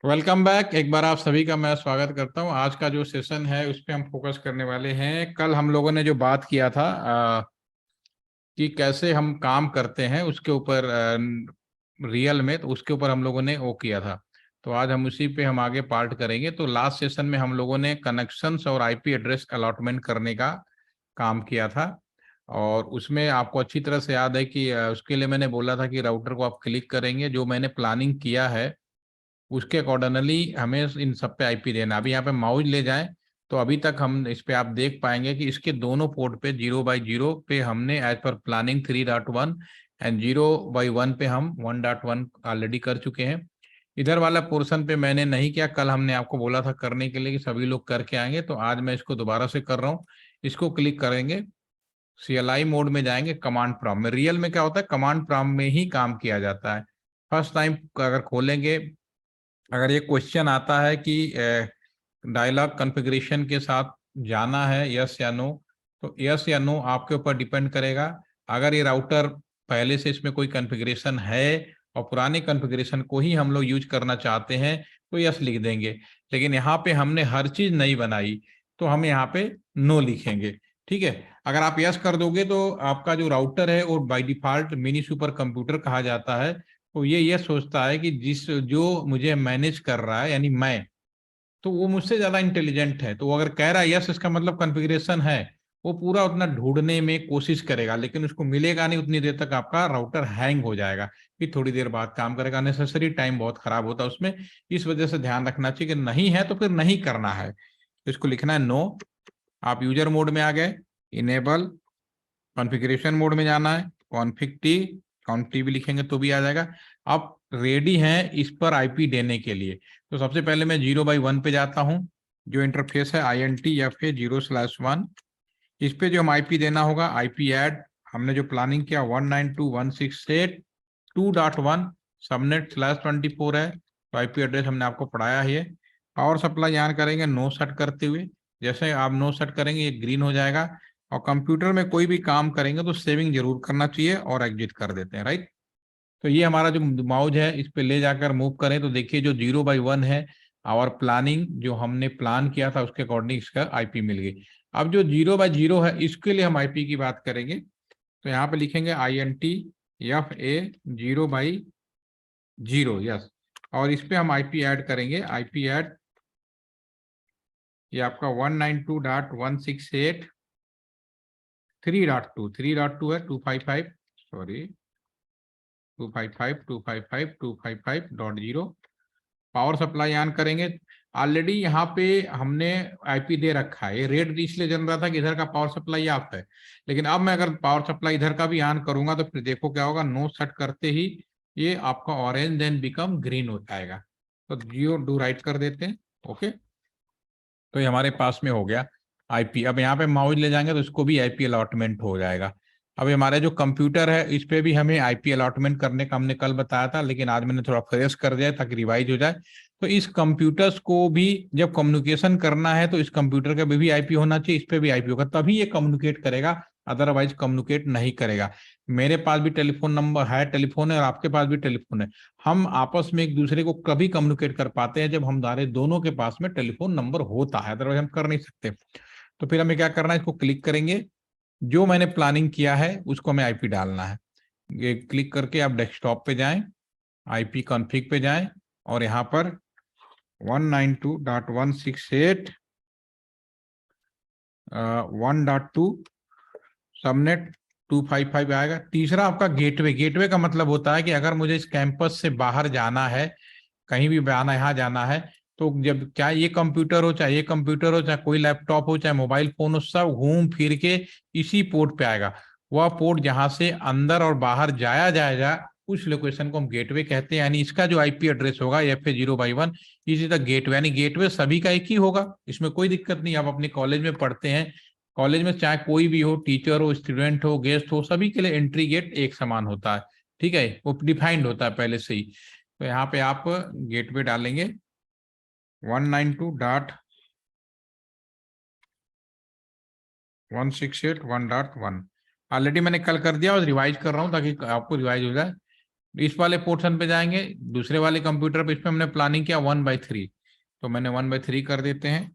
Welcome back. एक बार आप सभी का मैं स्वागत करता हूं। आज का जो सेशन है उस पे हम फोकस करने वाले हैं। कल हम लोगों ने जो बात किया था कि कैसे हम काम करते हैं उसके ऊपर, रियल में, तो उसके ऊपर हम लोगों ने वो किया था। तो आज हम उसी पे हम आगे पार्ट करेंगे। तो लास्ट सेशन में हम लोगों ने कनेक्शंस और आईपी एड्रेस अलॉटमेंट करने का काम किया था। और उसमें आपको अच्छी तरह से याद है कि उसके लिए मैंने बोला था कि राउटर को आप क्लिक करेंगे, जो मैंने प्लानिंग किया है उसके अकॉर्डिंगली हमें इन सब पे आईपी देना। अभी यहाँ पे माउस ले जाएं तो अभी तक हम इस पे आप देख पाएंगे कि इसके दोनों पोर्ट पे 0/0 पे हमने एज पर प्लानिंग 3.1 एंड 0/1 पे हम 1.1 ऑलरेडी कर चुके हैं। इधर वाला पोर्शन पे मैंने नहीं किया। कल हमने आपको बोला था करने के लिए कि सभी लोग करके आएंगे, तो आज मैं इसको दोबारा से कर रहा हूँ। इसको क्लिक करेंगे, CLI मोड में जाएंगे, कमांड प्रॉम्प्ट में। रियल में क्या होता है, कमांड प्रॉम्प्ट में ही काम किया जाता है। फर्स्ट टाइम अगर खोलेंगे, अगर ये क्वेश्चन आता है कि डायलॉग कॉन्फ़िगरेशन के साथ जाना है यस या नो, तो यस या नो आपके ऊपर डिपेंड करेगा। अगर ये राउटर पहले से इसमें कोई कॉन्फ़िगरेशन है और पुराने कॉन्फ़िगरेशन को ही हम लोग यूज करना चाहते हैं तो यस लिख देंगे। लेकिन यहाँ पे हमने हर चीज नहीं बनाई तो हम यहाँ पे नो लिखेंगे। ठीक है। अगर आप यस कर दोगे तो आपका जो राउटर है और by default mini super computer कहा जाता है। तो ये सोचता है कि जिस जो मुझे मैनेज कर रहा है यानी मैं, तो वो मुझसे ज्यादा इंटेलिजेंट है। तो वो अगर कह रहा है यस, इसका मतलब कॉन्फ़िगरेशन है। वो पूरा उतना ढूंढने में कोशिश करेगा, लेकिन उसको मिलेगा नहीं। उतनी देर तक आपका राउटर हैंग हो जाएगा, फिर थोड़ी देर बाद काम करेगा। नेसेसरी टाइम बहुत खराब होता है उसमें। इस वजह से ध्यान रखना चाहिए कि नहीं है तो फिर नहीं करना है। तो इसको लिखना है नो। आप यूजर मोड में आ गए, इनेबल कॉन्फ़िगरेशन मोड में जाना है, कॉन्फ़िग टी भी लिखेंगे तो भी आ जाएगा। आप रेडी हैं इस पर आईपी देने के लिए। तो सबसे पहले मैं 0/1 पे जाता हूं। जो इंटरफेस है INTFA 0/1, इस पे जो हम आईपी देना होगा, आईपी ऐड हमने जो प्लानिंग किया 192.168.2.1 सबनेट/24 है। तो आईपी एड्रेस हमने आपको पढ़ाया है। पावर सप्लाई ऑन करेंगे नो सेट करते हुए। जैसे आप नो सेट करेंगे ये ग्रीन हो जाएगा। और कंप्यूटर में कोई भी काम करेंगे तो सेविंग जरूर करना चाहिए और एग्जिट कर देते हैं, राइट। तो ये हमारा जो माउज है इस पे ले जाकर मूव करें तो देखिए जो 0/1 है और प्लानिंग जो हमने प्लान किया था उसके अकॉर्डिंग इसका आईपी मिल गई। अब जो 0/0 है इसके लिए हम आईपी की बात करेंगे। तो यहाँ पे लिखेंगे INTFA 0/0, यस। और इस पे हम आईपी ऐड करेंगे। आईपी ऐड ये आपका 192.168.3.2 है, 255, सॉरी, 255.255.255.0। पावर सप्लाई ऑन करेंगे। ऑलरेडी यहाँ पे हमने आईपी दे रखा है। ये रेड इसलिए जल रहा था कि इधर का पावर सप्लाई ऑफ है। लेकिन अब मैं अगर पावर सप्लाई इधर का भी ऑन करूंगा तो फिर देखो क्या होगा, नो सेट करते ही ये आपका ऑरेंज देन बिकम ग्रीन हो जाएगा। तो जियो डू राइट कर देते हैं, ओके। तो ये हमारे पास में हो गया आईपी। अब यहाँ पे माउस ले जाएंगे तो इसको भी आईपी अलॉटमेंट हो जाएगा। अब हमारे जो कंप्यूटर है इस पे भी हमें आईपी अलॉटमेंट करने का हमने कल बताया था, लेकिन आज मैंने थोड़ा फ्रेश कर दिया ताकि रिवाइज हो जाए। तो इस कंप्यूटर्स को भी जब कम्युनिकेशन करना है तो इस कंप्यूटर का भी आईपी होना चाहिए, इस पे भी आईपी होगा तभी ये कम्युनिकेट करेगा, अदरवाइज कम्युनिकेट नहीं करेगा। मेरे पास भी टेलीफोन नंबर है, टेलीफोन है, और आपके पास भी टेलीफोन है। हम आपस में एक दूसरे को कभी कम्युनिकेट कर पाते हैं जब हमारे दोनों के पास में टेलीफोन नंबर होता है, अदरवाइज हम कर नहीं सकते। तो फिर हमें क्या करना है, इसको क्लिक करेंगे, जो मैंने प्लानिंग किया है उसको हमें आईपी डालना है। ये क्लिक करके आप डेस्कटॉप पे जाएं, आईपी कॉन्फ़िग पे जाएं और यहाँ पर 192.168.1.2 सबनेट 255 आएगा। तीसरा आपका गेटवे। गेटवे का मतलब होता है कि अगर मुझे इस कैंपस से बाहर जाना है, कहीं भी आना, यहाँ जाना है, तो जब क्या ये कंप्यूटर हो, चाहे ये कंप्यूटर हो, चाहे कोई लैपटॉप हो, चाहे मोबाइल फोन हो, सब घूम फिर के इसी पोर्ट पे आएगा। वह पोर्ट जहां से अंदर और बाहर जाया जाएगा उस लोकेशन को हम गेटवे कहते हैं। यानी इसका जो आईपी एड्रेस होगा FA 0/1 इसी तक गेटवे, यानी गेटवे सभी का एक ही होगा। इसमें कोई दिक्कत नहीं। आप अपने कॉलेज में पढ़ते हैं, कॉलेज में चाहे कोई भी हो, टीचर हो, स्टूडेंट हो, गेस्ट हो, सभी के लिए एंट्री गेट एक समान होता है। ठीक है, वो डिफाइंड होता है पहले से ही। तो यहाँ पे आप गेटवे डालेंगे 192.168.1.1। ऑलरेडी मैंने कल कर दिया और रिवाइज कर रहा हूँ ताकि आपको रिवाइज हो जाए। इस वाले पोर्शन पे जाएंगे, दूसरे वाले कंप्यूटर पे, इसमें हमने प्लानिंग किया 1/3, तो मैंने 1/3 कर देते हैं।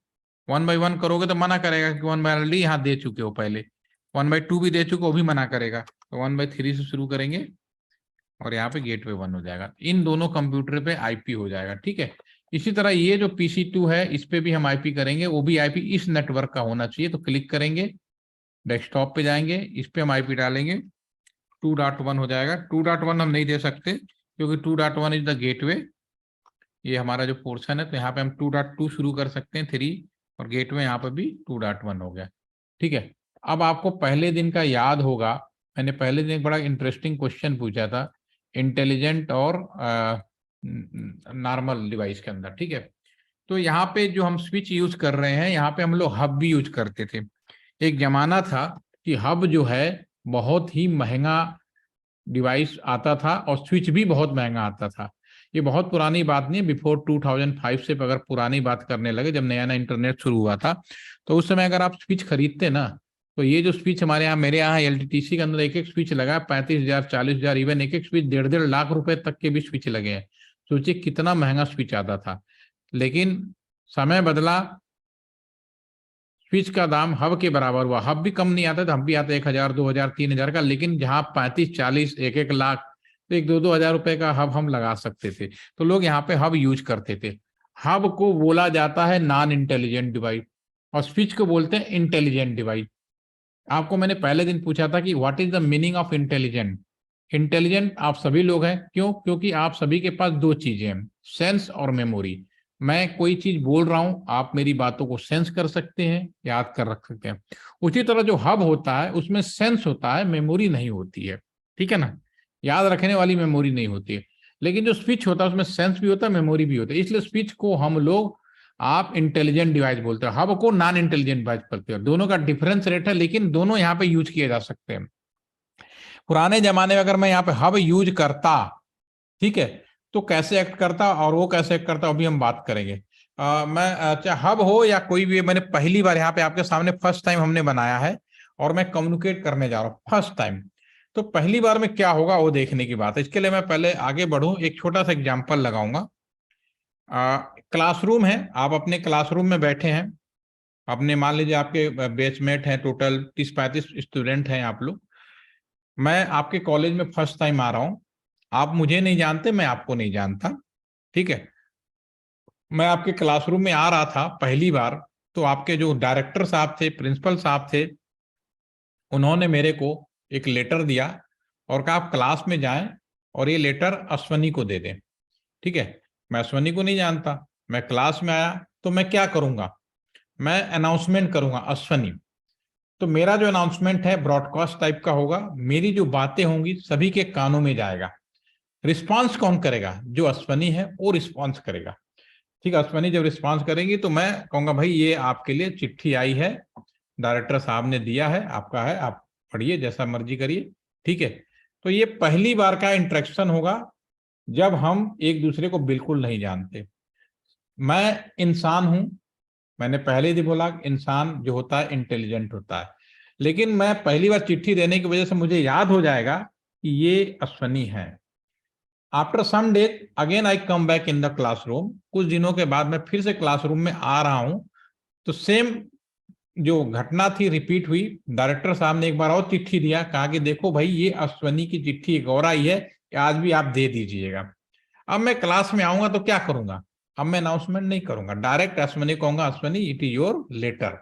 1/1 करोगे तो मना करेगा कि 1/, यहाँ दे चुके हो पहले। 1/2 भी दे चुके हो, भी मना करेगा। तो 1/3 से शुरू करेंगे और यहाँ पे गेटवे 1 हो जाएगा। इन दोनों कंप्यूटर पे आईपी हो जाएगा, ठीक है। इसी तरह ये जो PC2 है, इस पे भी हम आईपी करेंगे, वो भी आईपी इस नेटवर्क का होना चाहिए। तो क्लिक करेंगे, डेस्कटॉप पे जाएंगे, इस पे हम आईपी डालेंगे, 2.1 हो जाएगा। 2.1 हम नहीं दे सकते क्योंकि 2.1 इज द गेटवे, ये हमारा जो पोर्शन है। तो यहाँ पे हम 2.2 शुरू कर सकते हैं, 3, और गेटवे यहाँ पे भी 2.1 हो गया, ठीक है। अब आपको पहले दिन का याद होगा, मैंने पहले दिन एक बड़ा इंटरेस्टिंग क्वेश्चन पूछा था इंटेलिजेंट और नॉर्मल डिवाइस के अंदर, ठीक है। तो यहाँ पे जो हम स्विच यूज कर रहे हैं, यहाँ पे हम लोग हब भी यूज करते थे। एक जमाना था कि हब जो है बहुत ही महंगा डिवाइस आता था और स्विच भी बहुत महंगा आता था। ये बहुत पुरानी बात नहीं है, बिफोर 2005 से अगर पुरानी बात करने लगे, जब नया नया इंटरनेट शुरू हुआ था, तो उस समय अगर आप स्विच खरीदते ना, तो ये जो स्विच हमारे यहाँ, मेरे यहाँ LTTC के अंदर एक एक स्विच लगा 35,000, 40,000, इवन एक एक स्विच 1.5 लाख रुपए तक के भी स्विच लगे हैं। सोचिए कितना महंगा स्विच आता था। लेकिन समय बदला, स्विच का दाम हब के बराबर हुआ। हब भी कम नहीं आता था, हब भी आता 1,000, 2,000, 3,000 का। लेकिन जहां 35, 40, 1-1 लाख, तो 1-2 हजार रुपए का हब हम लगा सकते थे। तो लोग यहाँ पे हब यूज करते थे। हब को बोला जाता है नॉन इंटेलिजेंट डिवाइस और स्विच को बोलते हैं इंटेलिजेंट डिवाइस। आपको मैंने पहले दिन पूछा था कि what is the meaning of intelligent. Intelligent आप सभी लोग हैं, क्यों? क्योंकि आप सभी के पास दो चीजें हैं, सेंस और मेमोरी। मैं कोई चीज बोल रहा हूं, आप मेरी बातों को सेंस कर सकते हैं, याद कर रख सकते हैं। उसी तरह जो हब होता है उसमें सेंस होता है, मेमोरी नहीं होती है, ठीक है ना। याद रखने वाली मेमोरी नहीं होती है। लेकिन जो स्विच होता है उसमें सेंस भी होता है, मेमोरी भी होता है। इसलिए स्विच को हम लोग, आप इंटेलिजेंट डिवाइस बोलते हो, हब को नॉन इंटेलिजेंट डिवाइस बोलते हो। दोनों का डिफरेंस रेट है, लेकिन दोनों यहाँ पे यूज किए जा सकते हैं। पुराने जमाने में अगर मैं यहाँ पे हब यूज करता, ठीक है, तो कैसे एक्ट करता और वो कैसे एक्ट करता, अभी हम बात करेंगे। मैं चाहे हब हो या कोई भी, मैंने पहली बार यहाँ पे आपके सामने फर्स्ट टाइम हमने बनाया है और मैं कम्युनिकेट करने जा रहा हूँ फर्स्ट टाइम। तो पहली बार में क्या होगा वो देखने की बात है। इसके लिए मैं पहले आगे बढ़ूं, एक छोटा सा एग्जाम्पल लगाऊंगा। क्लासरूम है, आप अपने क्लासरूम में बैठे हैं, अपने मान लीजिए आपके बेचमेट हैं, टोटल 30-35 स्टूडेंट हैं आप लोग। मैं आपके कॉलेज में फर्स्ट टाइम आ रहा हूं, आप मुझे नहीं जानते, मैं आपको नहीं जानता, ठीक है। मैं आपके क्लासरूम में आ रहा था पहली बार, तो आपके जो डायरेक्टर साहब थे, प्रिंसिपल साहब थे, उन्होंने मेरे को एक लेटर दिया और कहा आप क्लास में जाएं और ये लेटर अश्वनी को दे दें, ठीक है। मैं अश्वनी को नहीं जानता, मैं क्लास में आया, तो मैं क्या करूंगा, मैं अनाउंसमेंट करूंगा अश्वनी। तो मेरा जो अनाउंसमेंट है ब्रॉडकास्ट टाइप का होगा, मेरी जो बातें होंगी सभी के कानों में जाएगा। रिस्पांस कौन करेगा? जो अश्वनी है वो रिस्पांस करेगा, ठीक है। अश्वनी जब रिस्पांस करेंगी तो मैं कहूंगा भाई ये आपके लिए चिट्ठी आई है, डायरेक्टर साहब ने दिया है, आपका है, आप पढ़िए, जैसा मर्जी करिए, ठीक है। तो ये पहली बार का इंटरेक्शन होगा जब हम एक दूसरे को बिल्कुल नहीं जानते। मैं इंसान हूं, मैंने पहले ही बोला इंसान जो होता है इंटेलिजेंट होता है। लेकिन मैं पहली बार चिट्ठी देने की वजह से मुझे याद हो जाएगा कि ये अश्वनी है। After some day again I come back in the classroom, कुछ दिनों के बाद मैं फिर से क्लासरूम में आ रहा हूं, तो सेम जो घटना थी रिपीट हुई। डायरेक्टर साहब ने एक बार और चिट्ठी दिया, कहा कि देखो भाई ये अश्वनी की चिट्ठी एक और आई है, आज भी आप दे दीजिएगा। अब मैं क्लास में आऊंगा तो क्या करूंगा, अब मैं अनाउंसमेंट नहीं करूंगा, डायरेक्ट अश्वनी कहूंगा Ashwani it is your letter,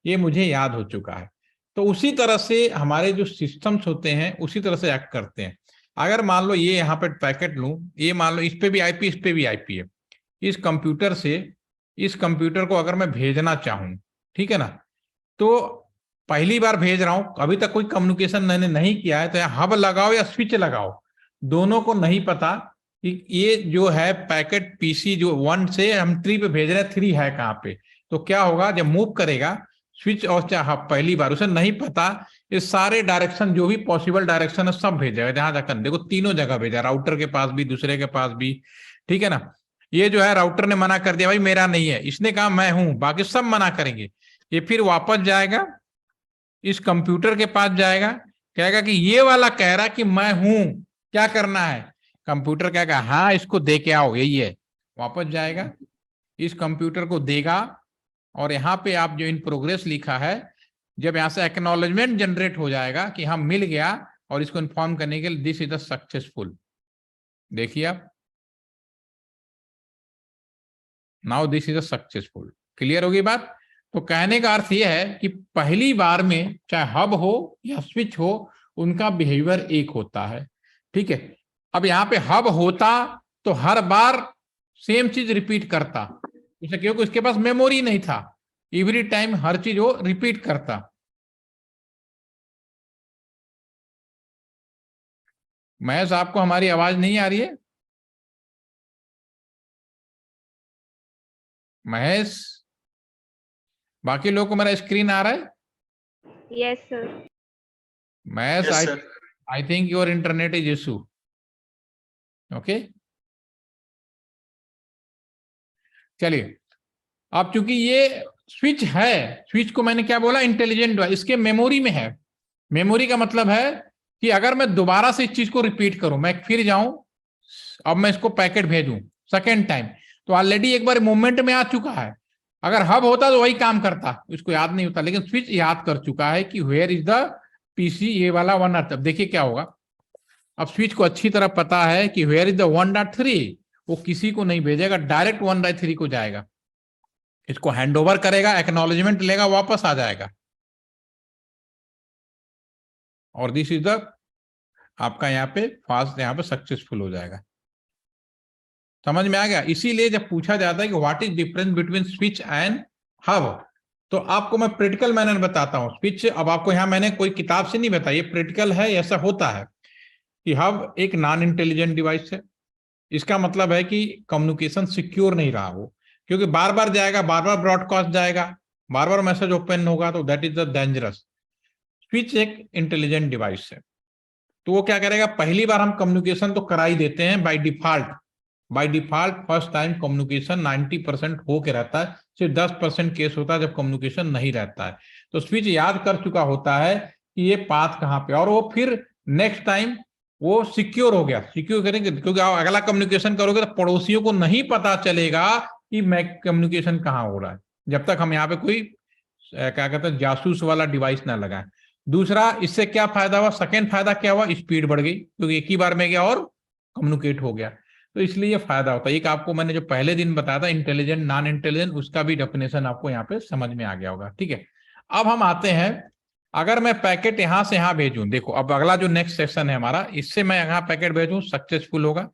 ये मुझे याद हो चुका है। तो उसी तरह से हमारे जो सिस्टम्स होते हैं उसी तरह से एक्ट करते हैं। अगर मान लो ये यहाँ पे पैकेट लूं, ये मान लो इस पे भी आईपी, इस पे भी आईपी है, इस कंप्यूटर से इस कंप्यूटर को अगर मैं भेजना चाहूं, ठीक है ना, तो पहली बार भेज रहा हूं, अभी तक कोई कम्युनिकेशन मैंने नहीं किया है, तो यहाँ हब लगाओ या स्विच लगाओ, दोनों को नहीं पता कि ये जो है पैकेट PC जो 1 से हम 3 पे भेज रहे हैं, 3 है कहाँ पे। तो क्या होगा, जब मूव करेगा स्विच और चाहे पहली बार, उसे नहीं पता, ये सारे डायरेक्शन जो भी पॉसिबल डायरेक्शन है सब भेजेगा। जहां जाकर देखो तीनों जगह भेजा, राउटर के पास भी, दूसरे के पास भी, ठीक है ना। ये जो है राउटर ने मना कर दिया, भाई मेरा नहीं है, इसने कहा मैं हूं, बाकी सब मना करेंगे। ये फिर वापस जाएगा, इस कंप्यूटर के पास जाएगा, कहेगा कि ये वाला कह रहा कि मैं हूं, क्या करना है, कंप्यूटर क्या कहा, हाँ इसको दे के आओ, यही है, वापस जाएगा, इस कंप्यूटर को देगा, और यहाँ पे आप जो इन प्रोग्रेस लिखा है, जब यहाँ से एक्नॉलेजमेंट जनरेट हो जाएगा कि हाँ मिल गया, और इसको इन्फॉर्म करने के लिए दिस इज द सक्सेसफुल, देखिए आप, now this is a successful. Clear होगी बात? तो कहने का अर्थ यह है कि पहली बार में चाहे हब हो या स्विच हो, उनका बिहेवियर एक होता है। ठीक है, अब यहाँ पे हब होता तो हर बार सेम चीज रिपीट करता, उसे क्योंकि उसके पास मेमोरी नहीं था, एवरी टाइम हर चीज वो रिपीट करता। महेश, आपको हमारी आवाज नहीं आ रही है? महेश, बाकी लोगों को मेरा स्क्रीन आ रहा है? Yes sir. Mahesh, I think your internet is issue. Okay, चलिए, अब चूंकि ये स्विच है, स्विच को मैंने क्या बोला, इंटेलिजेंट, इसके मेमोरी में है। मेमोरी का मतलब है कि अगर मैं दोबारा से इस चीज को रिपीट करूं, मैं फिर जाऊं, अब मैं इसको पैकेट भेजूं सेकेंड टाइम, तो ऑलरेडी एक बार मूवमेंट में आ चुका है। अगर हब होता तो वही काम करता, उसको याद नहीं होता, लेकिन स्विच याद कर चुका है कि वेयर इज द पीसी, ये वाला 1.3। अब देखिए क्या होगा, अब स्विच को अच्छी तरह पता है कि वेयर इज द 1.3, वो किसी को नहीं भेजेगा, डायरेक्ट 1.3 को जाएगा, इसको हैंडओवर करेगा, एक्नॉलेजमेंट लेगा, वापस आ जाएगा, और दिस इज द आपका यहाँ पे फास्ट, यहाँ पे सक्सेसफुल हो जाएगा। समझ में आ गया? इसीलिए जब पूछा जाता है कि what is difference between switch and hub, तो आपको मैं प्रैक्टिकल मैनर बताता हूं। स्विच, अब आपको यहाँ मैंने कोई किताब से नहीं बताया, ये प्रैक्टिकल है, ऐसा होता है कि हब एक नॉन इंटेलिजेंट डिवाइस है। इसका मतलब है कि कम्युनिकेशन सिक्योर नहीं रहा वो, क्योंकि बार बार जाएगा, बार बार ब्रॉडकास्ट जाएगा, बार बार मैसेज ओपन होगा, तो that is the dangerous. Switch एक इंटेलिजेंट डिवाइस है, तो वो क्या करेगा, पहली बार हम कम्युनिकेशन तो करा ही देते हैं by default. By default first time communication 90% हो के रहता है, सिर्फ 10% केस होता है जब कम्युनिकेशन नहीं रहता है। तो स्विच याद कर चुका होता है कि ये पाथ कहाँ पे, और वो फिर नेक्स्ट टाइम वो सिक्योर हो गया, सिक्योर करेंगे, क्योंकि आप अगला कम्युनिकेशन करोगे तो पड़ोसियों को नहीं पता चलेगा कि मैं कम्युनिकेशन कहाँ हो रहा है, जब तक हम यहाँ पे कोई क्या कहते हैं जासूस वाला डिवाइस ना लगाएं। दूसरा, इससे क्या फायदा हुआ, सेकेंड फायदा क्या हुआ, स्पीड बढ़ गई, क्योंकि एक ही बार में गया और कम्युनिकेट हो गया, तो इसलिए फायदा होता है। एक आपको मैंने जो पहले दिन बताया था इंटेलिजेंट नॉन इंटेलिजेंट, उसका भी डेफिनेशन आपको यहाँ पे समझ में आ गया होगा। ठीक है, अब हम आते हैं, अगर मैं पैकेट यहां से यहां भेजूं, देखो अब अगला जो नेक्स्ट सेक्शन है हमारा, इससे मैं यहां पैकेट भेजूं, सक्सेसफुल होगा।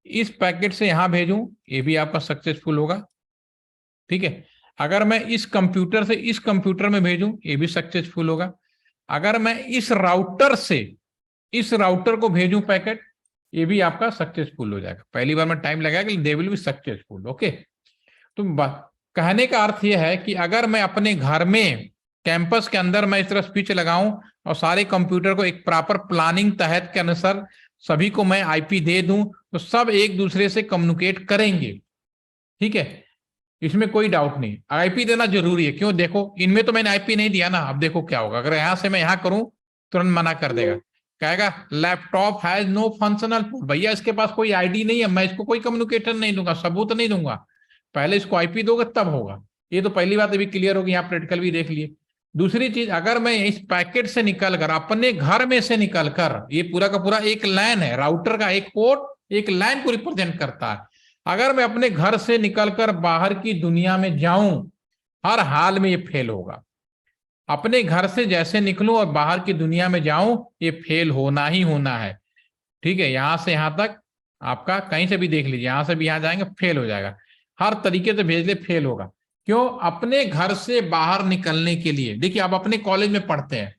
इस पैकेट से यहां भेजूं, ये भी आपका सक्सेसफुल होगा। ठीक है, अगर मैं इस कंप्यूटर से इस कंप्यूटर में भेजूं, ये भी सक्सेसफुल होगा। अगर मैं इस राउटर से इस राउटर को भेजूं पैकेट, ये भी आपका सक्सेसफुल हो जाएगा। पहली बार में टाइम लगाएगा, लेकिन they will be successful. Okay, तो कहने का अर्थ यह है कि अगर मैं अपने घर में कैंपस के अंदर मैं इस तरह स्विच लगाऊं और सारे कंप्यूटर को एक प्रॉपर प्लानिंग तहत के अनुसार सभी को मैं आईपी दे दूं, तो सब एक दूसरे से कम्युनिकेट करेंगे। ठीक है, इसमें कोई डाउट नहीं, आईपी देना जरूरी है। क्यों, देखो इनमें तो मैंने आईपी नहीं दिया ना, अब देखो क्या होगा, अगर यहां से मैं यहां करूं तुरंत मना कर देगा, कहेगा laptop has no functional port. भैया इसके पास कोई आईडी नहीं है, मैं इसको कोई कम्युनिकेटर नहीं दूंगा, सबूत नहीं दूंगा, पहले इसको आईपी दोगे तब होगा। ये तो पहली बात अभी क्लियर होगी, यहाँ प्रैक्टिकल भी देख लिए। दूसरी चीज, अगर मैं इस पैकेट से निकलकर अपने घर में से निकलकर, ये पूरा का पूरा एक लाइन है, राउटर का एक पोर्ट एक लाइन को रिप्रेजेंट करता है। अगर मैं अपने घर से निकलकर बाहर की दुनिया में जाऊं, हर हाल में ये फेल होगा। अपने घर से जैसे निकलूं और बाहर की दुनिया में जाऊं, ये फेल होना ही होना है। ठीक है, यहां से यहां तक आपका कहीं से भी देख लीजिए, यहां से भी यहां जाएंगे फेल हो जाएगा, हर तरीके से भेज ले फेल होगा। क्यों, अपने घर से बाहर निकलने के लिए, देखिए आप अपने कॉलेज में पढ़ते हैं,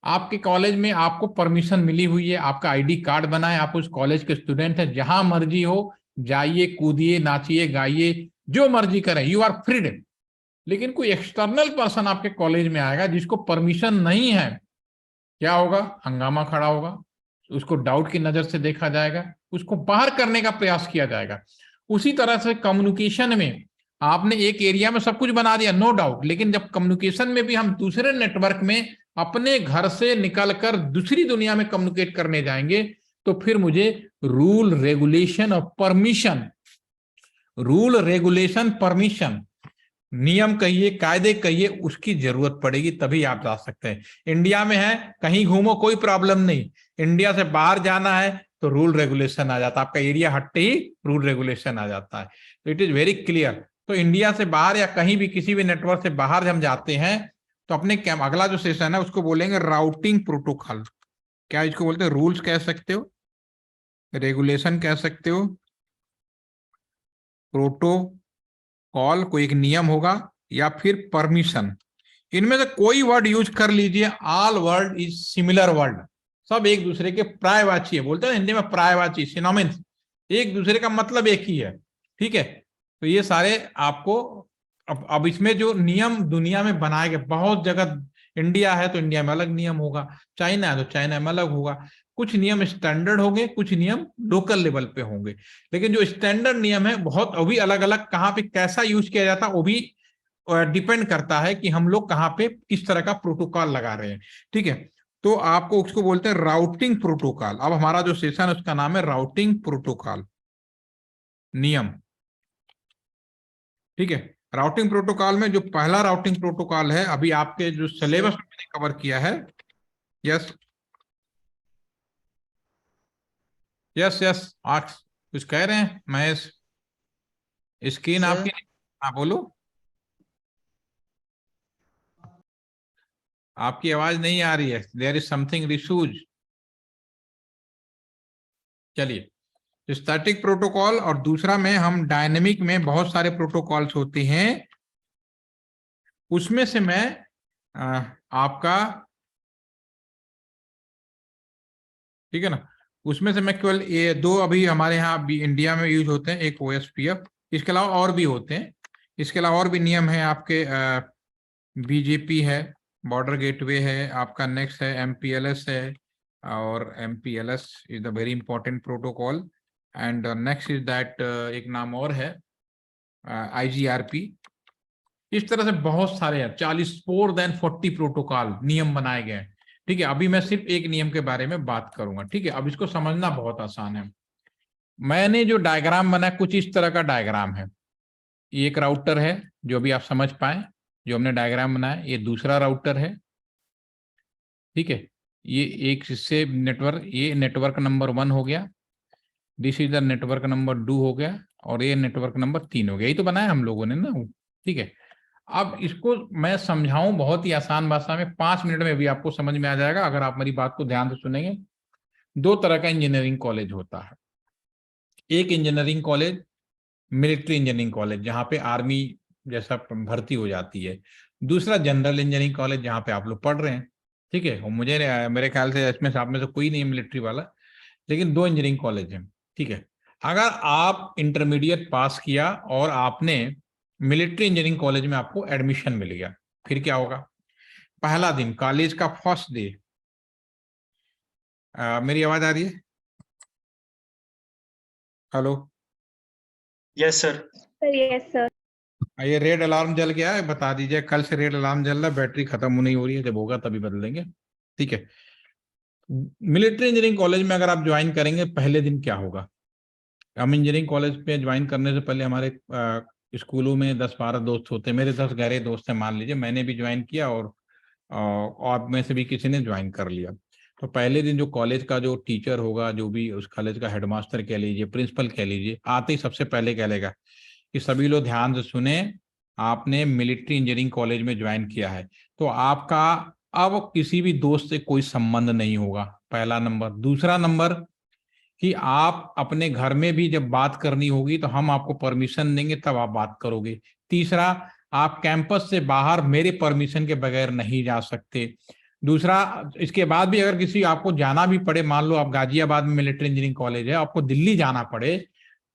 आपके कॉलेज में आपको परमिशन मिली हुई है, आपका आईडी कार्ड बना है, आप उस कॉलेज के स्टूडेंट हैं, जहां मर्जी हो जाइए, कूदिए, नाचिए, गाइए, जो मर्जी करें, यू आर फ्रीडम। लेकिन कोई एक्सटर्नल पर्सन आपके कॉलेज में आएगा जिसको परमिशन नहीं है, क्या होगा, हंगामा खड़ा होगा, उसको डाउट की नजर से देखा जाएगा, उसको बाहर करने का प्रयास किया जाएगा। उसी तरह से कम्युनिकेशन में आपने एक एरिया में सब कुछ बना दिया, नो डाउट, लेकिन जब कम्युनिकेशन में भी हम दूसरे नेटवर्क में अपने घर से निकलकर दूसरी दुनिया में कम्युनिकेट करने जाएंगे, तो फिर मुझे रूल रेगुलेशन और परमिशन, रूल रेगुलेशन परमिशन, नियम कहिए कायदे कहिए, उसकी जरूरत पड़ेगी, तभी आप जा सकते हैं। इंडिया में है, कहीं घूमो कोई प्रॉब्लम नहीं, इंडिया से बाहर जाना है तो रूल रेगुलेशन आ जाता है, आपका एरिया हटते ही रूल रेगुलेशन आ जाता है। तो इट इज वेरी क्लियर। तो इंडिया से बाहर या कहीं भी किसी भी नेटवर्क से बाहर हम जाते हैं तो अपने अगला जो सेशन है उसको बोलेंगे राउटिंग प्रोटोकॉल। क्या इसको बोलते हैं? रूल्स कह सकते हो, रेगुलेशन कह सकते हो, प्रोटोकॉल कोई एक नियम होगा, या फिर परमिशन। इनमें से कोई वर्ड यूज कर लीजिए, all word is similar word, सब एक दूसरे के प्रायवाची है, बोलते हैं हिंदी में प्रायवाची, सिनोनिम्स, एक दूसरे का मतलब एक ही है। ठीक है, तो ये सारे आपको अब इसमें जो नियम दुनिया में बनाए गए बहुत जगह, इंडिया है तो इंडिया में अलग नियम होगा, चाइना है तो चाइना में अलग होगा, कुछ नियम स्टैंडर्ड होंगे, कुछ नियम लोकल लेवल पे होंगे, लेकिन जो स्टैंडर्ड नियम है बहुत अभी अलग अलग, कहाँ पे कैसा यूज किया जाता है वो भी डिपेंड करता है कि हम लोग कहाँ पे किस तरह का प्रोटोकॉल लगा रहे हैं। ठीक है, तो आपको उसको बोलते हैं राउटिंग प्रोटोकॉल। अब हमारा जो सेशन है उसका नाम है राउटिंग प्रोटोकॉल, नियम। ठीक है, राउटिंग प्रोटोकॉल में जो पहला राउटिंग प्रोटोकॉल है अभी आपके जो सिलेबस में मैंने कवर किया है। यस यस यस, आप कुछ कह रहे हैं महेश? स्क्रीन सर आपकी, हाँ बोलो। आपकी आवाज नहीं आ रही है, देयर इज समथिंग रिसूज। चलिए, स्टैटिक प्रोटोकॉल और दूसरा में हम डायनेमिक में बहुत सारे प्रोटोकॉल्स होते हैं, उसमें से मैं आपका, ठीक है ना, उसमें से मैं केवल ये दो अभी हमारे यहाँ अभी इंडिया में यूज होते हैं, एक ओएसपीएफ, इसके अलावा और भी होते हैं। इसके अलावा और भी नियम है आपके, बीजेपी है, बॉर्डर गेटवे है आपका, नेक्स्ट है एमपीएलएस है, और MPLS is the very important protocol. And next is that, एक नाम और है आईजीआरपी। इस तरह से बहुत सारे हैं, 40 मोर देन 40 प्रोटोकॉल नियम बनाए गए हैं। ठीक है, अभी मैं सिर्फ एक नियम के बारे में बात करूंगा। ठीक है, अब इसको समझना बहुत आसान है। मैंने जो डायग्राम बनाया कुछ इस तरह का डायग्राम है, ये एक राउटर है जो भी आप समझ पाए, जो हमने डायग्राम बनाया, ये दूसरा राउटर है। ठीक है, ये एक इससे नेटवर्क, ये नेटवर्क नंबर 1 हो गया, this is the network number 2 हो गया, और ये नेटवर्क नंबर 3 हो गया। यही तो बनाया हम लोगों ने ना। ठीक है, अब इसको मैं समझाऊं बहुत ही आसान भाषा में, 5 मिनट में भी आपको समझ में आ जाएगा अगर आप मेरी बात को ध्यान से सुनेंगे। दो तरह का इंजीनियरिंग कॉलेज होता है। एक engineering college military engineering college, जहाँ पे आर्मी जैसा भर्ती हो जाती है। दूसरा जनरल इंजीनियरिंग कॉलेज, जहाँ पे आप लोग पढ़ रहे हैं। ठीक है, और मुझे मेरे ख्याल से इसमें से आप में से कोई नहीं है मिलिट्री वाला, लेकिन दो इंजीनियरिंग कॉलेज हैं। ठीक है, अगर आप इंटरमीडिएट पास किया और आपने मिलिट्री इंजीनियरिंग कॉलेज में आपको एडमिशन मिल गया, फिर क्या होगा? पहला दिन, कॉलेज का फर्स्ट डे, मेरी आवाज आ रही है? Hello? Yes sir. Yes sir. ये रेड अलार्म जल गया है, बता दीजिए, कल से रेड अलार्म जल रहा है, बैटरी खत्म होने हो रही है, जब होगा तभी बदलेंगे। ठीक है, मिलिट्री इंजीनियरिंग कॉलेज में अगर आप ज्वाइन करेंगे, पहले दिन क्या होगा? हम इंजीनियरिंग कॉलेज पे ज्वाइन करने से पहले हमारे स्कूलों में 10-12 दोस्त होते हैं, मेरे 10 गहरे दोस्त हैं, मान लीजिए मैंने भी ज्वाइन किया, और आप में से भी किसी ने ज्वाइन कर लिया। तो पहले दिन जो कॉलेज का जो टीचर होगा, जो भी उस कॉलेज का हेडमास्टर कह लीजिए, प्रिंसिपल कह लीजिए, आते ही सबसे पहले कह लेगा कि सभी लोग ध्यान से सुने, आपने मिलिट्री इंजीनियरिंग कॉलेज में ज्वाइन किया है, तो आपका अब किसी भी दोस्त से कोई संबंध नहीं होगा, पहला नंबर। दूसरा नंबर कि आप अपने घर में भी जब बात करनी होगी तो हम आपको परमिशन देंगे, तब आप बात करोगे। तीसरा, आप कैंपस से बाहर मेरे परमिशन के बगैर नहीं जा सकते। दूसरा, इसके बाद भी अगर किसी आपको जाना भी पड़े, मान लो आप गाजियाबाद में मिलिट्री इंजीनियरिंग कॉलेज है, आपको दिल्ली जाना पड़े,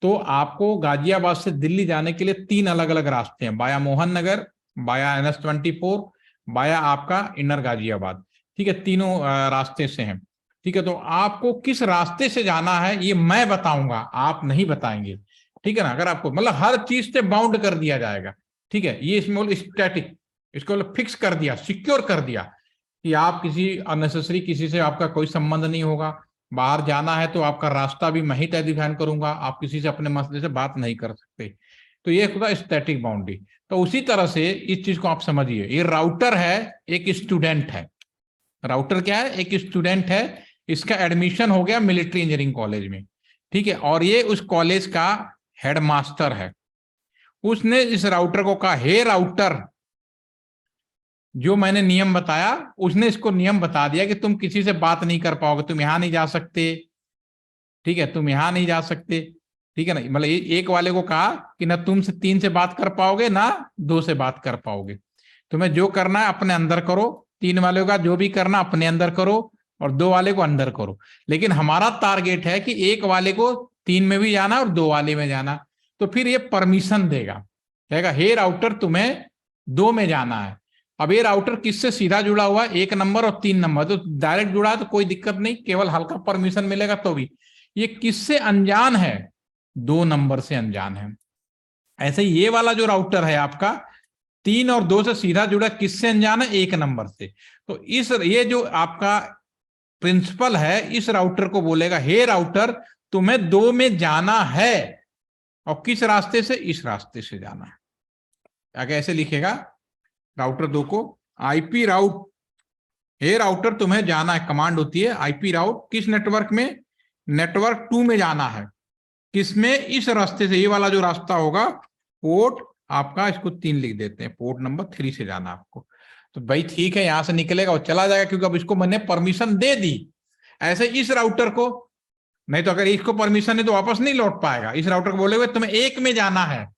तो आपको गाजियाबाद से दिल्ली जाने के लिए 3 अलग अलग रास्ते हैं, बाया मोहन नगर, बाया NH-24, बाया आपका इनर गाजियाबाद। ठीक है, तीनों रास्ते से हैं। ठीक है, तो आपको किस रास्ते से जाना है ये मैं बताऊंगा, आप नहीं बताएंगे। ठीक है ना, अगर आपको मतलब हर चीज से बाउंड कर दिया जाएगा। ठीक है, ये इसमें स्टैटिक, इसको फिक्स कर दिया, सिक्योर कर दिया कि आप किसी अननेसेसरी, किसी से आपका कोई संबंध नहीं होगा, बाहर जाना है तो आपका रास्ता भी मैं ही तय डिफाइन करूंगा, आप किसी से अपने मसले से बात नहीं कर सकते। तो ये होगा स्टैटिक बाउंड्री। तो उसी तरह से इस चीज को आप समझिए, ये राउटर है, एक स्टूडेंट है। राउटर क्या है? एक स्टूडेंट है, इसका एडमिशन हो गया मिलिट्री इंजीनियरिंग कॉलेज में, ठीक है, और ये उस कॉलेज का हेडमास्टर है। उसने इस राउटर को कहा, हे राउटर, जो मैंने नियम बताया, उसने इसको नियम बता दिया कि तुम किसी से बात नहीं कर पाओगे, तुम यहां नहीं जा सकते, ठीक है, तुम यहां नहीं जा सकते, ठीक है ना। मतलब एक वाले को कहा कि ना तुम से 3 से बात कर पाओगे ना 2 से बात कर पाओगे, तुम्हें जो करना है अपने अंदर करो, 3 वाले का जो भी करना अपने अंदर करो और 2 वाले को अंदर करो। लेकिन हमारा टारगेट है कि 1 वाले को 3 में भी जाना और 2 वाले में जाना। तो फिर ये परमिशन देगा, कहेगा हे राउटर तुम्हें 2 में जाना है। अब ये राउटर किससे सीधा जुड़ा हुआ है? 1 नंबर और 3 नंबर, तो डायरेक्ट जुड़ा है तो कोई दिक्कत नहीं, केवल हल्का परमिशन मिलेगा तो भी। ये किससे अनजान है? 2 नंबर से अनजान है। ऐसे ये वाला जो राउटर है आपका 3 और 2 से सीधा जुड़ा, किससे अनजान है? 1 नंबर से। तो इस ये जो आपका प्रिंसिपल है, इस राउटर को बोलेगा हे राउटर तुम्हें 2 में जाना है, और किस रास्ते से? इस रास्ते से जाना है। आगे ऐसे लिखेगा राउटर 2 को, आईपी राउट, हे राउटर तुम्हें जाना है, कमांड होती है आईपी राउट, किस नेटवर्क में? नेटवर्क 2 में जाना है। किसमें? इस रास्ते से, ये वाला जो रास्ता होगा, पोर्ट आपका, इसको 3 लिख देते हैं, पोर्ट नंबर 3 से जाना आपको। तो भाई ठीक है, यहां से निकलेगा और चला जाएगा, क्योंकि अब इसको मैंने परमिशन दे दी। ऐसे इस राउटर को, नहीं तो अगर इसको परमिशन है तो वापस नहीं लौट पाएगा। इस राउटर को बोले हुए तुम्हें 1 में जाना है,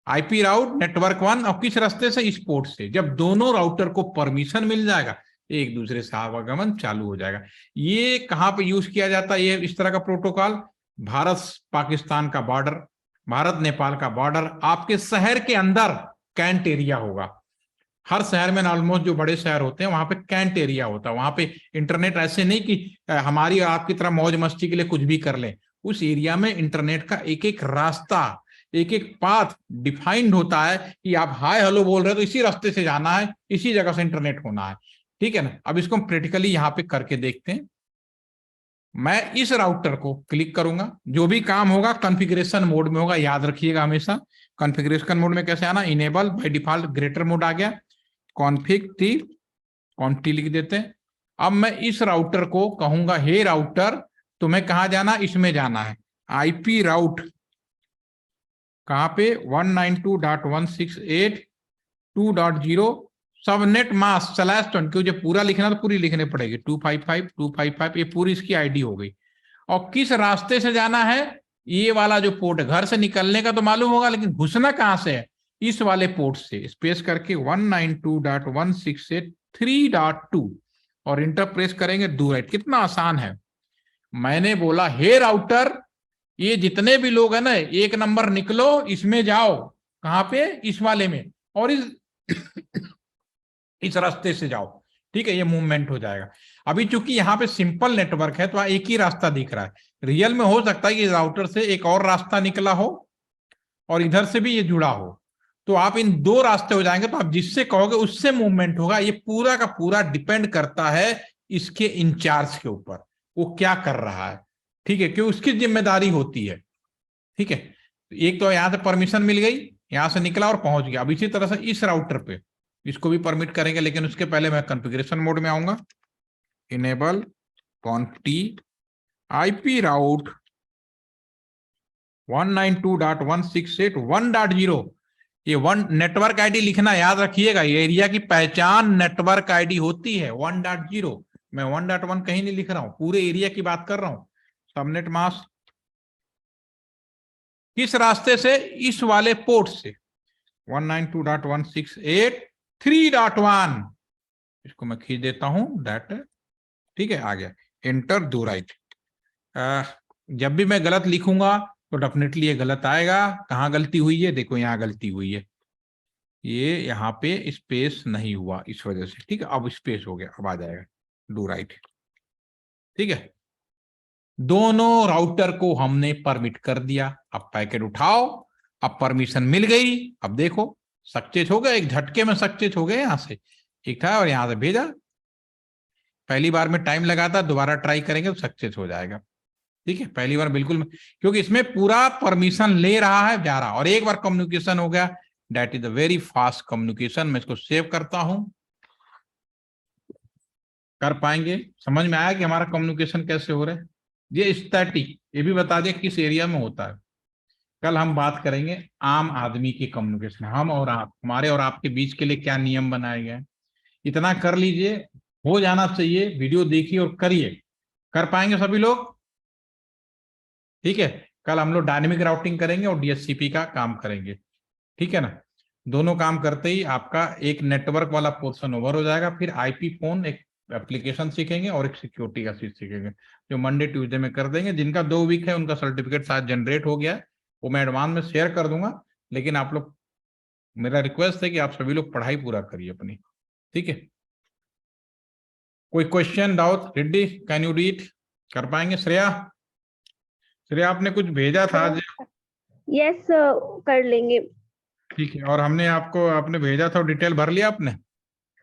आईपी राउट नेटवर्क 1, और किस रास्ते से? इस पोर्ट से। जब दोनों राउटर को परमिशन मिल जाएगा, एक दूसरे से आवागमन चालू हो जाएगा। ये कहां पे यूज किया जाता है ये इस तरह का प्रोटोकॉल? भारत पाकिस्तान का बॉर्डर, भारत नेपाल का बॉर्डर, आपके शहर के अंदर कैंट एरिया होगा। हर शहर में ऑलमोस्ट जो बड़े शहर होते हैं वहां पे कैंट एरिया होता है। वहां पे इंटरनेट ऐसे नहीं कि हमारी और आपकी तरह मौज मस्ती के लिए कुछ भी कर लें। उस एरिया में इंटरनेट का एक एक रास्ता, एक एक पाथ डिफाइंड होता है कि आप हाय हेलो बोल रहे हो तो इसी रास्ते से जाना है, इसी जगह से इंटरनेट होना है, ठीक है ना। अब इसको हम प्रैक्टिकली यहाँ पे करके देखते हैं। मैं इस राउटर को क्लिक करूंगा, जो भी काम होगा कॉन्फ़िगरेशन मोड में होगा, याद रखिएगा हमेशा। कॉन्फ़िगरेशन मोड में कैसे आना? Enable by default greater mode आ गया, कॉन्फ़िग टी, कॉन्टी लिख देते हैं। अब मैं इस राउटर को कहूंगा हे राउटर तुम्हें कहां जाना? इसमें जाना है, आईपी राउट कहां पे? 192.168.2.0 सबनेट मास्क /20, क्योंकि पूरा लिखना तो पूरी लिखने पड़ेगी, 255.255, ये पूरी इसकी आईडी हो गई। और किस रास्ते से जाना है? ये वाला जो पोर्ट, घर से निकलने का तो मालूम होगा, लेकिन घुसना कहां से है? इस वाले पोर्ट से, स्पेस करके 192.168.3.2 और इंटर प्रेस करेंगे, डू राइट। कितना आसान है। मैंने बोला हे राउटर ये जितने भी लोग हैं ना, 1 नंबर निकलो, इसमें जाओ, कहां पे? इस वाले में, और इस रास्ते से जाओ, ठीक है, ये मूवमेंट हो जाएगा। अभी चूंकि यहाँ पे सिंपल नेटवर्क है तो एक ही रास्ता दिख रहा है। रियल में हो सकता है कि राउटर से एक और रास्ता निकला हो और इधर से भी ये जुड़ा हो, तो आप इन 2 रास्ते हो जाएंगे, तो आप जिससे कहोगे उससे मूवमेंट होगा। ये पूरा का पूरा डिपेंड करता है इसके इंचार्ज के ऊपर, वो क्या कर रहा है, ठीक है, क्यों उसकी जिम्मेदारी होती है, ठीक है। एक तो यहां से परमिशन मिल गई, यहां से निकला और पहुंच गया। अब इसी तरह से इस राउटर पे इसको भी परमिट करेंगे, लेकिन उसके पहले मैं कॉन्फ़िगरेशन मोड में आऊंगा, इनेबल कॉन्टी आईपी राउट 192.168.1.0। ये 1 नेटवर्क आईडी लिखना याद रखिएगा, ये एरिया की पहचान नेटवर्क आईडी होती है 1.0। मैं 1.1 कहीं नहीं लिख रहा हूं, पूरे एरिया की बात कर रहा हूं। सबनेट मास्क किस रास्ते से? इस वाले पोर्ट से, 192.168.3.1, इसको मैं खींच देता हूं डाटा, ठीक है, आ गया। एंटर, दो राइट। जब भी मैं गलत लिखूंगा तो डेफिनेटली ये गलत आएगा। कहाँ गलती हुई है? देखो यहाँ गलती हुई है, ये यहाँ पे स्पेस नहीं हुआ इस वजह से, ठीक है। अब स्पेस हो गया, अब आ जाएगा डू राइट, ठीक है। दोनों राउटर को हमने परमिट कर दिया। अब पैकेट उठाओ, अब परमिशन मिल गई। अब देखो सक्सेस हो गया, एक झटके में सक्सेस हो गए। यहां से एक था और यहां से भेजा, पहली बार में टाइम लगाता, दोबारा ट्राई करेंगे तो सक्सेस हो जाएगा। ठीक है, पहली बार बिल्कुल, क्योंकि इसमें पूरा परमिशन ले रहा है, जा रहा, और एक बार कम्युनिकेशन हो गया, that is the very fast communication. मैं इसको सेव करता हूं। कर पाएंगे? समझ में आया कि हमारा कम्युनिकेशन कैसे हो रहा है? ये स्टैटिक, ये भी बता दें किस एरिया में होता है। कल हम बात करेंगे आम आदमी की कम्युनिकेशन, हम और आप, हमारे और आपके बीच के लिए क्या नियम बनाए गए। इतना कर लीजिए, हो जाना चाहिए। वीडियो देखिए और करिए। कर पाएंगे सभी लोग? ठीक है, कल हम लोग डायनेमिक राउटिंग करेंगे और डीएचसीपी का काम करेंगे। ठीक है ना? दोनों काम करते ही आपका एक नेटवर्क वाला पोर्शन ओवर हो जाएगा। फिर आईपी फोन एक एप्लीकेशन सीखेंगे और एक सिक्योरिटी का चीज सीखेंगे, जो मंडे ट्यूसडे में कर देंगे। जिनका 2 वीक है उनका सर्टिफिकेट शायद जनरेट हो गया है, वो मैं एडवांस में शेयर कर दूंगा। लेकिन आप लोग, मेरा रिक्वेस्ट है कि आप सभी लोग पढ़ाई पूरा करिए अपनी। ठीक है, कोई question, doubt? Reddy, can you read? कर पाएंगे? श्रेया, श्रेया आपने कुछ भेजा था आज? यस कर लेंगे। ठीक है, और हमने आपको, आपने भेजा था, डिटेल भर लिया आपने?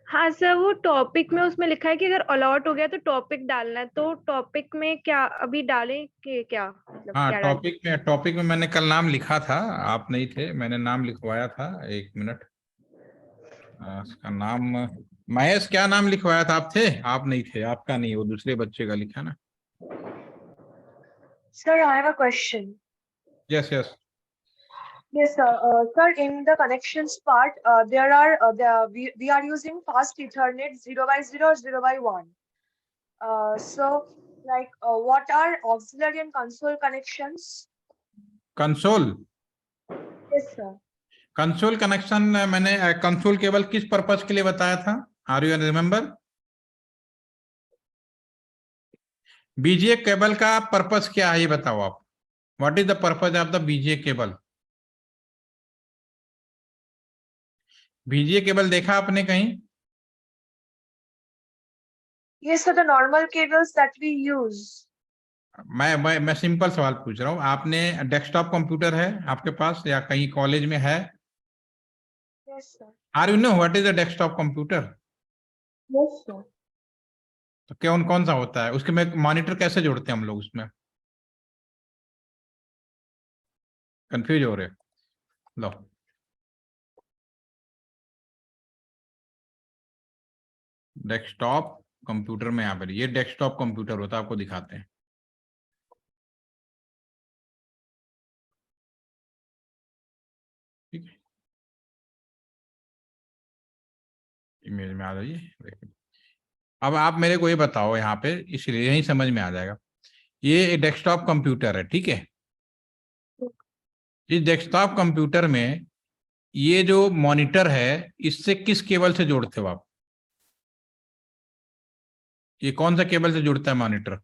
हाँ सर, वो टॉपिक में उसमें लिखा है कि अगर अलॉट हो गया तो टॉपिक डालना है, तो टॉपिक में क्या अभी डालें कि क्या, मतलब हाँ, क्या डालें? टॉपिक में मैंने कल नाम लिखा था, आप नहीं थे, मैंने नाम लिखवाया था। एक मिनट, उसका नाम महेश, क्या नाम लिखवाया था? आप थे? आप नहीं थे, आपका नहीं, वो दूसरे बच्चे का लिखा ना। Sir, I have a question. Yes yes. Yes, sir. Sir, in the connections part, we are using fast Ethernet 0x0 or 0x1. What are auxiliary and console connections? Console, Yes, sir. Console connection मैंने console केवल किस purpose के लिए बताया था? Are you remember? VGA cable का purpose क्या है ये बताओ आप। What is the purpose of the VGA cable? VGA cable देखा आपने कहीं? Yes, sir. The normal cables that we use. मैं सिंपल सवाल पूछ रहा हूँ। आपने डेस्कटॉप कंप्यूटर है आपके पास या कहीं कॉलेज में है? Yes, sir. Are you know what is the desktop computer? Yes, sir. तो कौन कौन सा होता है उसके में? मॉनिटर कैसे जोड़ते हैं हम लोग उसमें? कंफ्यूज हो रहे? लो, डेस्कटॉप कंप्यूटर में, यहाँ पर ये डेस्कटॉप कंप्यूटर होता है, आपको दिखाते हैं। ठीक है, इमेज में आ जाइए, देखिए। अब आप मेरे को ये बताओ, यहाँ पे इसलिए यही समझ में आ जाएगा। ये डेस्कटॉप कंप्यूटर है, ठीक है। इस डेस्कटॉप कंप्यूटर में ये जो मॉनिटर है, इससे किस केबल से जोड़ते हो आप? ये कौन सा केबल से जुड़ता है मॉनिटर?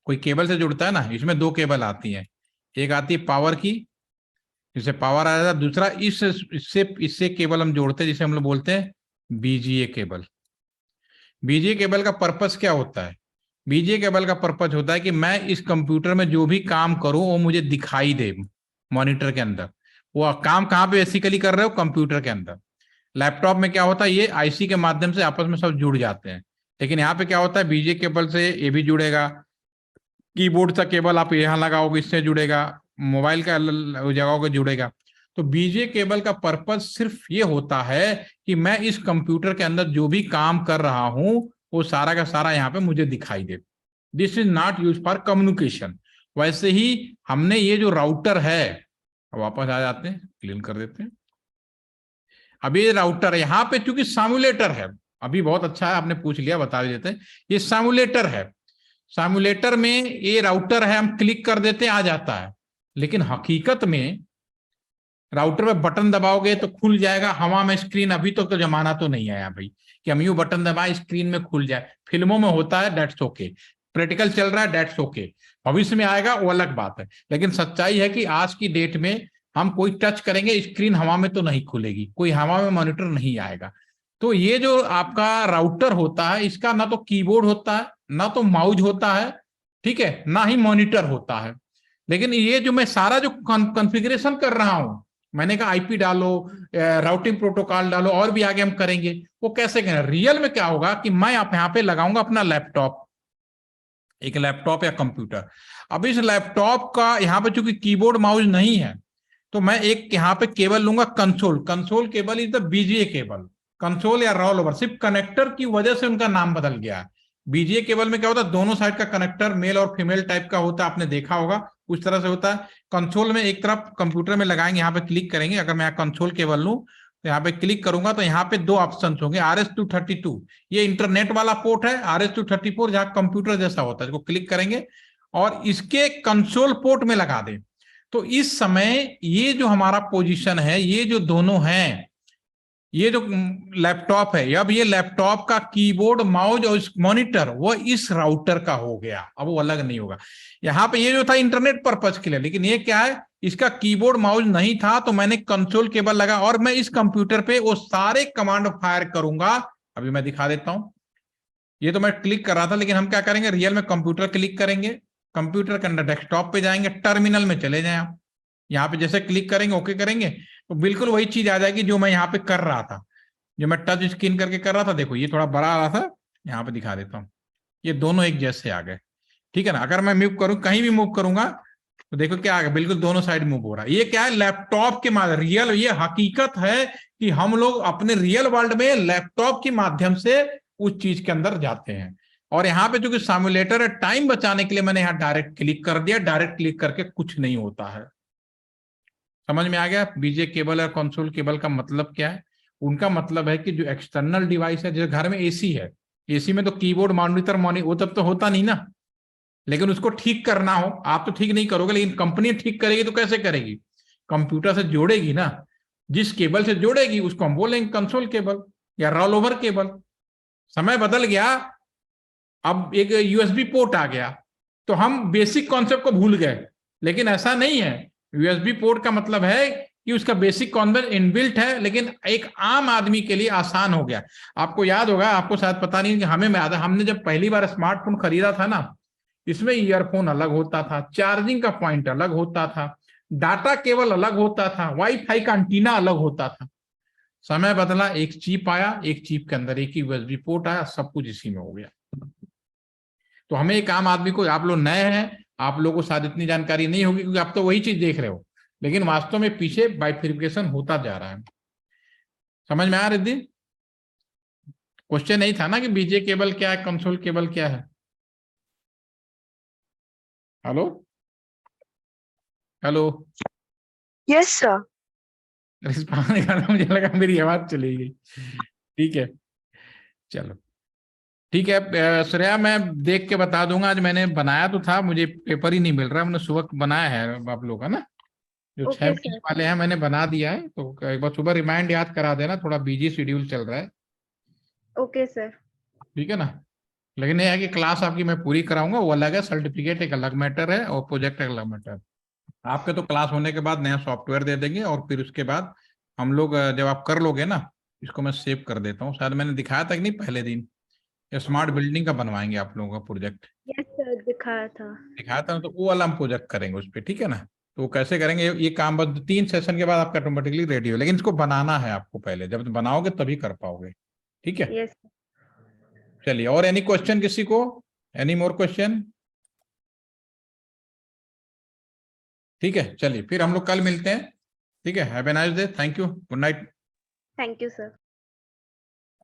कोई केबल से जुड़ता है ना। इसमें 2 केबल आती हैं, एक आती है पावर की, जिससे पावर आ जाता है। दूसरा इससे केबल हम जोड़ते हैं, जिसे हम लोग बोलते हैं बीजीए केबल। बीजीए केबल का पर्पस क्या होता है? बीजीए केबल का पर्पस होता है कि मैं इस कंप्यूटर में जो भी काम करूं वो मुझे दिखाई दे मॉनिटर के अंदर। वो काम कहाँ पे बेसिकली कर रहे हो? कंप्यूटर के अंदर। लैपटॉप में क्या होता है, ये आईसी के माध्यम से आपस में सब जुड़ जाते हैं। लेकिन यहाँ पे क्या होता है, बीजीए केबल से ये भी जुड़ेगा, कीबोर्ड का केबल आप यहाँ लगाओगे, इससे जुड़ेगा, मोबाइल का जगहों जुड़ेगा। तो बीजीए केबल का पर्पस सिर्फ ये होता है कि मैं इस कंप्यूटर के अंदर जो भी काम कर रहा हूं वो सारा का सारा यहाँ पे मुझे दिखाई दे। This is not use for communication. वैसे ही हमने ये जो राउटर है, वापस आ जाते हैं, क्लीन कर देते हैं। अब ये राउटर है, यहाँ पे चूंकि सामुलेटर है, अभी बहुत अच्छा है आपने पूछ लिया, बता देते हैं। ये सामुलेटर है, सामुलेटर में ये राउटर है, हम क्लिक कर देते हैं, आ जाता है। लेकिन हकीकत में राउटर पे बटन दबाओगे तो खुल जाएगा हवा में स्क्रीन। अभी तक तो जमाना तो नहीं आया भाई कि हम यूं बटन दबाए स्क्रीन में खुल जाए। फिल्मों में होता है, दैट्स ओके। प्रैक्टिकल चल रहा है, दैट्स ओके। भविष्य में आएगा वो अलग बात है। लेकिन सच्चाई है कि आज की डेट में हम कोई टच करेंगे, स्क्रीन हवा में तो नहीं खुलेगी, कोई हवा में मॉनिटर नहीं आएगा। तो ये जो आपका राउटर होता है, इसका ना तो कीबोर्ड होता है, ना तो माउस होता है, ठीक है, ना ही मॉनिटर होता है। लेकिन ये जो मैं सारा जो कॉन्फ़िगरेशन कर रहा हूं, मैंने कहा आईपी डालो, राउटिंग प्रोटोकॉल डालो, और भी आगे हम करेंगे। वो कैसे करें? रियल में क्या होगा कि मैं यहाँ पे लगाऊंगा अपना लैपटॉप, एक लैपटॉप या कंप्यूटर। अब इस लैपटॉप का यहाँ पे चूंकि कीबोर्ड माउस नहीं है, तो मैं एक यहाँ पे केबल लूंगा, console cable is the VGA cable. Console या रोल ओवर, सिर्फ कनेक्टर की वजह से उनका नाम बदल गया है। बीजीए केबल में क्या होता है, दोनों साइड का कनेक्टर मेल और फीमेल टाइप का होता है, आपने देखा होगा उस तरह से होता है। कंसोल में एक तरफ कंप्यूटर में लगाएंगे, यहाँ पे क्लिक करेंगे, अगर मैं कंसोल केबल लूं तो यहाँ पे क्लिक करूंगा तो यहाँ पे दो ऑप्शन होंगे, RS-232, ये इंटरनेट वाला पोर्ट है, RS-234 जहाँ कंप्यूटर जैसा होता है, इसको क्लिक करेंगे और इसके कंसोल पोर्ट में लगा दें। तो इस समय ये जो हमारा पोजीशन है, ये जो दोनों हैं, ये जो लैपटॉप है, अब ये लैपटॉप का कीबोर्ड माउस और मॉनिटर वो इस राउटर का हो गया, अब वो अलग नहीं होगा। यहाँ पे ये जो था इंटरनेट पर्पज के लिए, लेकिन ये क्या है, इसका कीबोर्ड माउस नहीं था, तो मैंने कंसोल केबल लगा और मैं इस कंप्यूटर पे वो सारे कमांड फायर करूंगा। अभी मैं दिखा देता हूं, ये तो मैं क्लिक कर रहा था, लेकिन हम क्या करेंगे, रियल में कंप्यूटर क्लिक करेंगे, कंप्यूटर के अंदर डेस्कटॉप पे जाएंगे, टर्मिनल में चले जाएं आप। यहाँ पे जैसे क्लिक करेंगे, ओके करेंगे, तो बिल्कुल वही चीज आ जाएगी जो मैं यहाँ पे कर रहा था, जो मैं टच स्क्रीन करके कर रहा था। देखो ये थोड़ा बड़ा आ रहा था, यहाँ पे दिखा देता हूँ, ये दोनों एक जैसे आ गए, ठीक है ना। अगर मैं मूव करूँ, कहीं भी मूव करूंगा तो देखो क्या आ गया, बिल्कुल दोनों साइड मूव हो रहा है। ये क्या है, लैपटॉप के माध्यम, रियल, ये हकीकत है कि हम लोग अपने रियल वर्ल्ड में लैपटॉप के माध्यम से उस चीज के अंदर जाते हैं। और यहाँ पे जो कि सिमुलेटर है, टाइम बचाने के लिए मैंने यहाँ डायरेक्ट क्लिक कर दिया, डायरेक्ट क्लिक करके कुछ नहीं होता है। समझ में आ गया बीजे केबल और कंसोल केबल का मतलब क्या है? उनका मतलब है कि जो एक्सटर्नल डिवाइस है, जैसे घर में एसी है, एसी में तो कीबोर्ड मॉनिटर वो तब तो होता नहीं ना, लेकिन उसको ठीक करना हो, आप तो ठीक नहीं करोगे, लेकिन कंपनी ठीक करेगी तो कैसे करेगी, कंप्यूटर से जोड़ेगी ना, जिस केबल से जोड़ेगी उसको हम बोलेंगे कंसोल केबल या रोल ओवर केबल। समय बदल गया, अब एक यूएसबी पोर्ट आ गया, तो हम बेसिक कॉन्सेप्ट को भूल गए, लेकिन ऐसा नहीं है। यूएसबी पोर्ट का मतलब है कि उसका बेसिक कॉन्सेप्ट इनबिल्ट है, लेकिन एक आम आदमी के लिए आसान हो गया। आपको याद होगा, आपको शायद पता नहीं कि हमें याद है, हमने जब पहली बार स्मार्टफोन खरीदा था ना, इसमें ईयरफोन अलग होता था, चार्जिंग का पॉइंट अलग होता था, डाटा केबल अलग होता था, वाईफाई का एंटीना अलग होता था। समय बदला, एक चिप आया, एक चिप के अंदर एक ही यूएसबी पोर्ट आया, सब कुछ इसी में हो गया। तो हमें एक आम आदमी को, आप लोग नए हैं, आप लोगों को शायद इतनी जानकारी नहीं होगी क्योंकि आप तो वही चीज देख रहे हो, लेकिन वास्तव में पीछे बाइफिकेशन होता जा रहा है। समझ में आ रही थी? क्वेश्चन नहीं था ना कि बीजे केबल क्या है, कंसोल केबल क्या है। Hello hello, Yes, sir. Response नहीं कर रहा, मुझे लगा मेरी आवाज चली गई। ठीक है, चलो ठीक है। श्रेया, मैं देख के बता दूंगा, आज मैंने बनाया तो था, मुझे पेपर ही नहीं मिल रहा, मैंने सुबह बनाया है आप लोग का ना, जो ओके 6 सर। वाले हैं मैंने बना दिया है, तो एक बार सुबह रिमाइंड याद करा देना, थोड़ा बिजी शेड्यूल चल रहा है, ओके सर। ठीक है ना। लेकिन ये है कि क्लास आपकी मैं पूरी कराऊंगा, वो अलग है, सर्टिफिकेट एक अलग मैटर है और प्रोजेक्ट एक अलग मैटर है। आपके तो क्लास होने के बाद नया सॉफ्टवेयर दे देंगे, और फिर उसके बाद हम लोग जब आप कर लोगे ना, इसको मैं सेव कर देता हूँ, शायद मैंने दिखाया था कि नहीं पहले दिन, स्मार्ट बिल्डिंग का बनवाएंगे आप लोगों का प्रोजेक्ट, यस सर, दिखाया था। दिखाया था ना, तो वो वाला हम प्रोजेक्ट करेंगे उस पर, ठीक है ना। तो वो कैसे करेंगे, ये काम बस 3 सेशन के बाद आपका ऑटोमेटिकली रेडी हो, लेकिन इसको बनाना है आपको पहले, जब बनाओगे तभी कर पाओगे, ठीक है। यस। चलिए, और एनी क्वेश्चन किसी को, एनी मोर क्वेश्चन? ठीक है, चलिए फिर हम लोग कल मिलते हैं, ठीक है। Have a nice day, thank you, good night. Thank you sir.